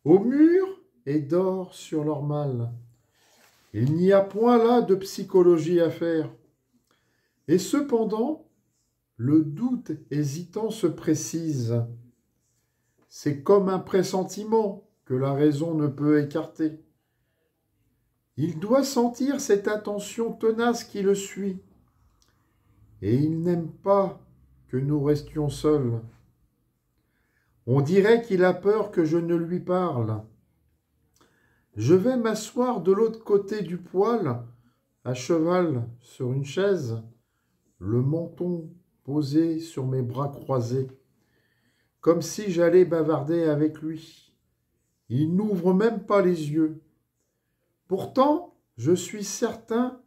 au mur et dort sur leur mal. Il n'y a point là de psychologie à faire. Et cependant, le doute hésitant se précise. C'est comme un pressentiment que la raison ne peut écarter. Il doit sentir cette attention tenace qui le suit. Et il n'aime pas que nous restions seuls. On dirait qu'il a peur que je ne lui parle. Je vais m'asseoir de l'autre côté du poêle, à cheval sur une chaise, le menton posé sur mes bras croisés, comme si j'allais bavarder avec lui. Il n'ouvre même pas les yeux. Pourtant, je suis certain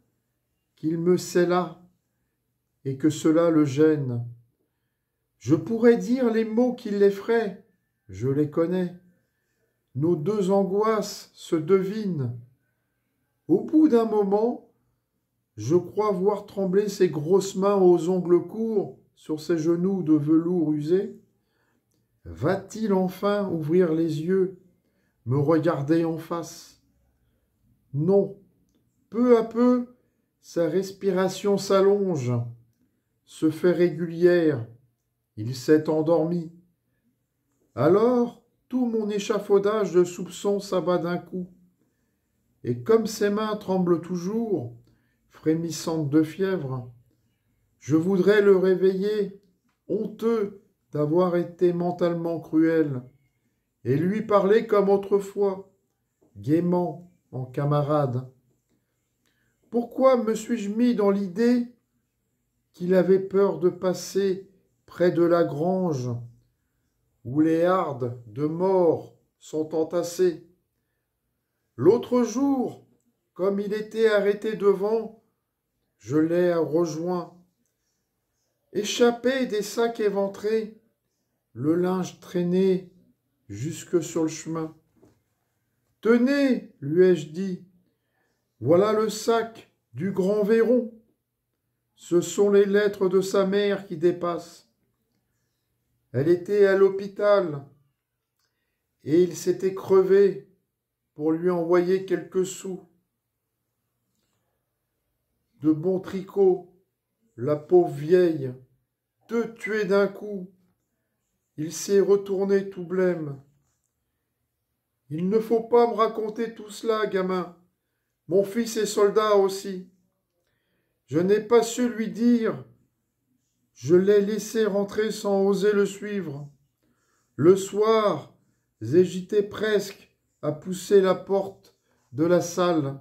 qu'il me sait là et que cela le gêne. Je pourrais dire les mots qui l'effraient, je les connais. Nos deux angoisses se devinent. Au bout d'un moment, je crois voir trembler ses grosses mains aux ongles courts sur ses genoux de velours usé. Va-t-il enfin ouvrir les yeux, me regarder en face? Non. Peu à peu, sa respiration s'allonge, se fait régulière. Il s'est endormi. Alors, tout mon échafaudage de soupçons s'abat d'un coup. Et comme ses mains tremblent toujours, frémissantes de fièvre, je voudrais le réveiller, honteux d'avoir été mentalement cruel, et lui parler comme autrefois, gaiement, en camarade. Pourquoi me suis-je mis dans l'idée qu'il avait peur de passer près de la grange, où les hardes de mort sont entassées? L'autre jour, comme il était arrêté devant, je l'ai rejoint. Échappé des sacs éventrés, le linge traîné jusque sur le chemin. Tenez, lui ai-je dit, voilà le sac du grand Véron. Ce sont les lettres de sa mère qui dépassent. Elle était à l'hôpital et il s'était crevé pour lui envoyer quelques sous. De bons tricots, la pauvre vieille, deux tués d'un coup. Il s'est retourné tout blême. Il ne faut pas me raconter tout cela, gamin. Mon fils est soldat aussi. Je n'ai pas su lui dire. Je l'ai laissé rentrer sans oser le suivre. Le soir, j'hésitais presque à pousser la porte de la salle.